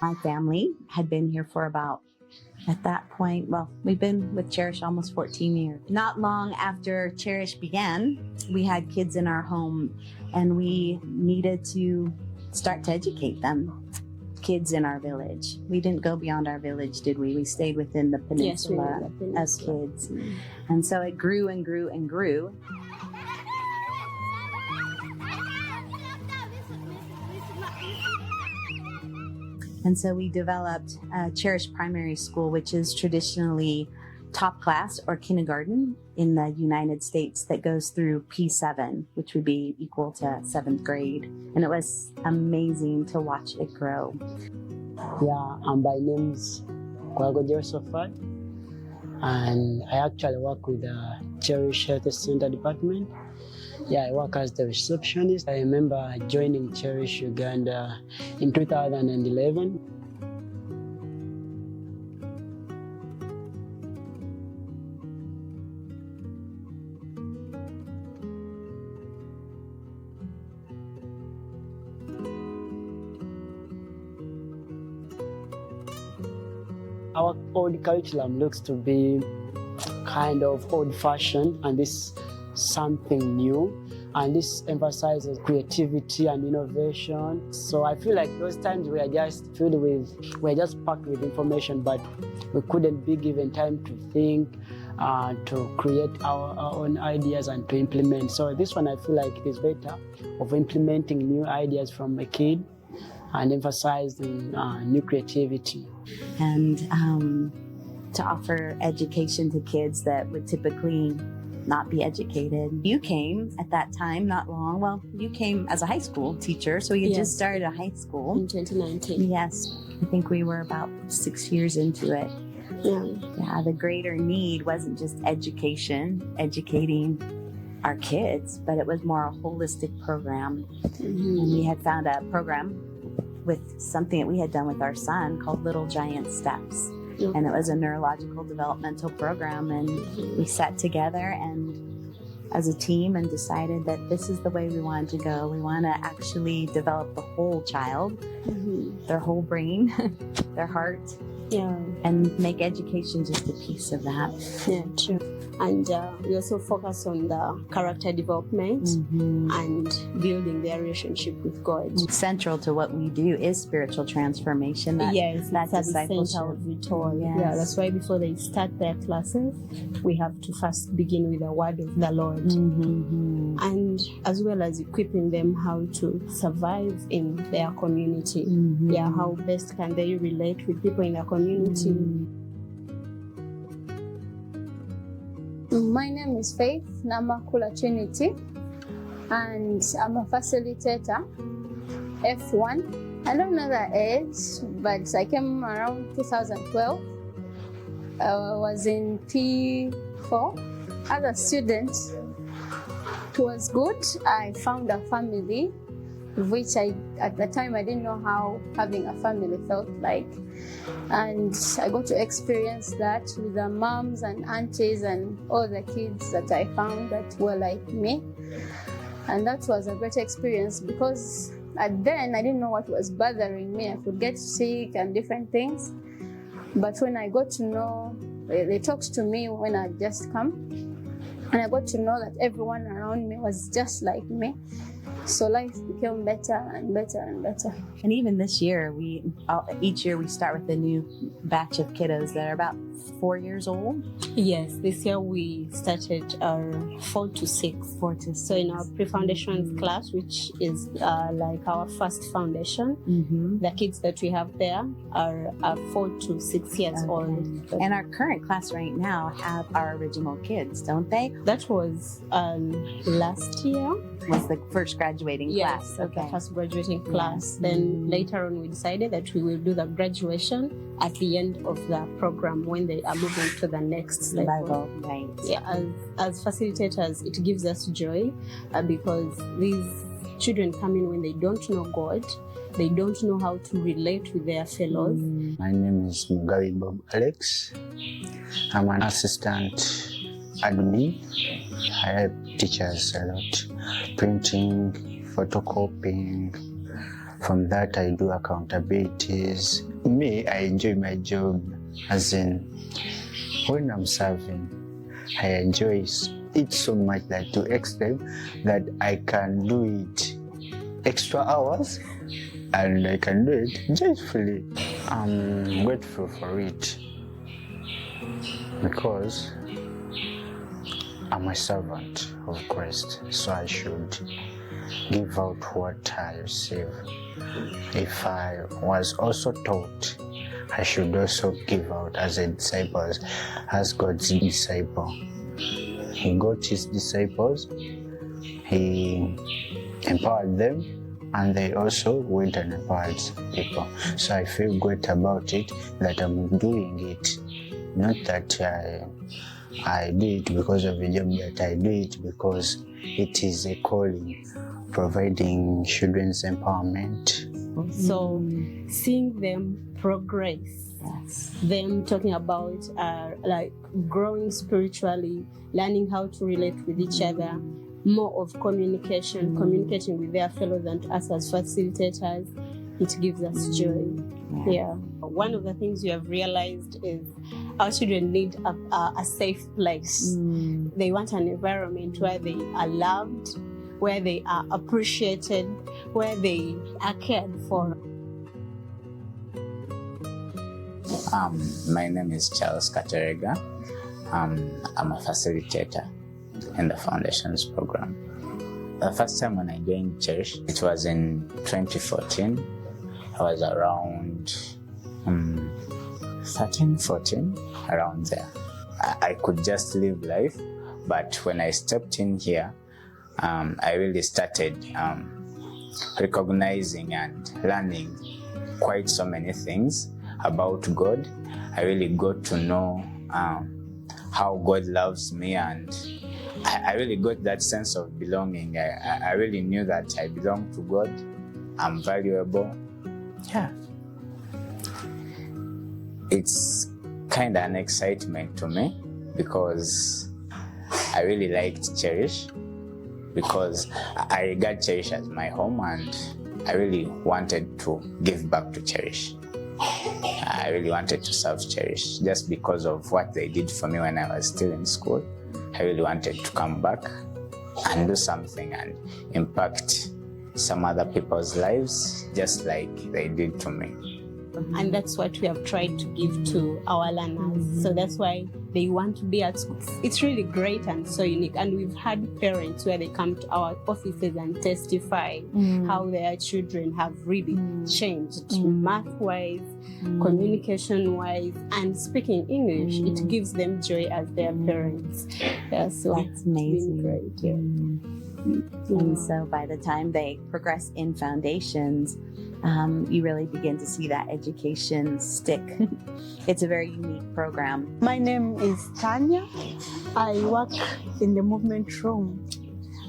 My family had been here for about, at that point, well, we've been with Cherish almost 14 years. Not long after Cherish began, we had kids in our home and we needed to start to educate them. Kids in our village. We didn't go beyond our village, did we? We stayed within the peninsula as kids. And so it grew and grew and grew. And so we developed Cherish Primary School, which is traditionally top class or kindergarten in the United States that goes through P7, which would be equal to 7th grade. And it was amazing to watch it grow. Yeah, and my name's Joseph, and I actually work with the Cherish Health Center department. Yeah, I work as the receptionist. I remember joining Cherish Uganda in 2011. Our old curriculum looks to be kind of old-fashioned, and this something new, and this emphasizes creativity and innovation. So I feel like those times we are just packed with information, but we couldn't be given time to think, to create our own ideas and to implement. So this one I feel like it is better of implementing new ideas from a kid and emphasizing new creativity. And to offer education to kids that would typically not be educated. You came at that time, not long. Well, you came as a high school teacher, so you just started a high school. In 2019. Yes, I think we were about 6 years into it. Yeah, the greater need wasn't just educating our kids, but it was more a holistic program. And we had found a program with something that we had done with our son called Little Giant Steps. And it was a neurological developmental program, and we sat together and as a team and decided that this is the way we wanted to go. We want to actually develop the whole child, their whole brain, their heart, and make education just a piece of that. Yeah, true. And we also focus on the character development and building their relationship with God. Central to what we do is spiritual transformation. That's the center of it all. Yes. Yeah, that's why before they start their classes, we have to first begin with the word of the Lord. And as well as equipping them how to survive in their community. Yeah, how best can they relate with people in their community. My name is Faith Namakula Trinity, and I'm a facilitator, F1. I don't know the age, but I came around 2012. I was in P4 as a student. It was good. I found a family, which at the time I didn't know how having a family felt like. And I got to experience that with the moms and aunties and all the kids that I found that were like me. And that was a great experience because then I didn't know what was bothering me. I could get sick and different things. But when I got to know, they talked to me when I just come, and I got to know that everyone around me was just like me. So life became better and better and better. And even this year, each year we start with a new batch of kiddos that are about 4 years old. Yes, this year we started our 4 to 6. So in our pre-foundation class, which is like our first foundation, the kids that we have there are 4 to 6 years old. And our current class right now have our original kids, don't they? That was last year. Was the first graduating class. The first graduating class. Then later on we decided that we will do the graduation at the end of the program when they are moving to the next level. Right. Yeah, as facilitators, it gives us joy because these children come in when they don't know God. They don't know how to relate with their fellows. My name is Mugabe Bob Alex. I'm an assistant admin. I help teachers a lot. Printing, photocopying, From that, I do accountabilities. Me, I enjoy my job, as in when I'm serving, I enjoy it so much that to extent that I can do it extra hours and I can do it joyfully. I'm grateful for it because I'm a servant of Christ, so I should give out what I receive. If I was also taught, I should also give out as a disciple, as God's disciple. He got his disciples, he empowered them, and they also went and empowered people. So I feel great about it, that I'm doing it. Not that I do it because of a job, but I do it because it is a calling, providing children's empowerment. So seeing them progress, them talking about like growing spiritually, learning how to relate with each other, more of communication, communicating with their fellows and us as facilitators, it gives us joy. Yeah. One of the things we have realized is our children need a safe place. They want an environment where they are loved, where they are appreciated, where they are cared for. My name is Cherish Uganda. I'm a facilitator in the Foundations program. The first time when I joined Cherish, it was in 2014. I was around 13, 14, around there. I could just live life, but when I stepped in here, I really started recognizing and learning quite so many things about God. I really got to know how God loves me, and I really got that sense of belonging. I really knew that I belong to God. I'm valuable. Yeah. It's kind of an excitement to me because I really liked Cherish, because I regard Cherish as my home and I really wanted to give back to Cherish. I really wanted to serve Cherish just because of what they did for me when I was still in school. I really wanted to come back and do something and impact some other people's lives just like they did to me. And that's what we have tried to give to our learners. So that's why they want to be at school. It's really great and so unique. And we've had parents where they come to our offices and testify how their children have really changed math-wise, communication-wise, and speaking English. It gives them joy as their parents. Yeah, so that's amazing. It's been great. Yeah. And so by the time they progress in Foundations, you really begin to see that education stick. It's a very unique program. My name is Tanya. I work in the movement room,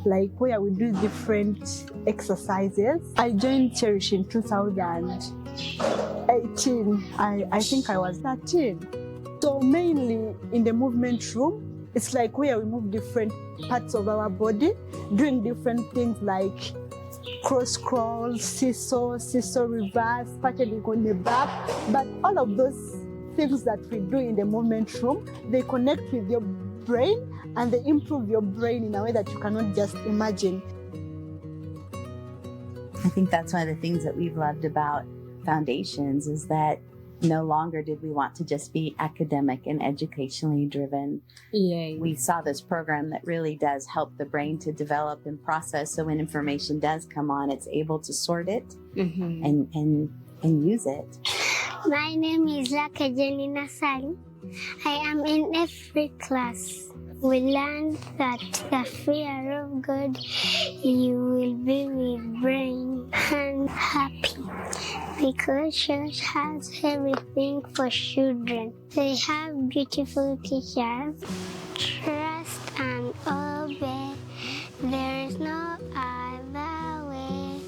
like where we do different exercises. I joined Cherish in 2018. I think I was 13. So mainly in the movement room, it's like where we move different parts of our body, doing different things like cross crawl, seesaw reverse, patterning on the back. But all of those things that we do in the movement room, they connect with your brain and they improve your brain in a way that you cannot just imagine. I think that's one of the things that we've loved about Foundations is that no longer did we want to just be academic and educationally driven. Yeah. We saw this program that really does help the brain to develop and process, so when information does come on, it's able to sort it and use it. My name is Laka Janina Sali. I am in every class. We learned that the fear of God, you will be with brain and happy, because church has everything for children. They have beautiful teachers. Trust and obey. There is no other way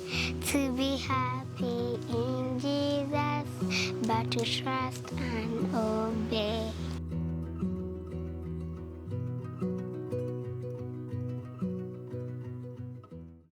to be happy in Jesus, but to trust and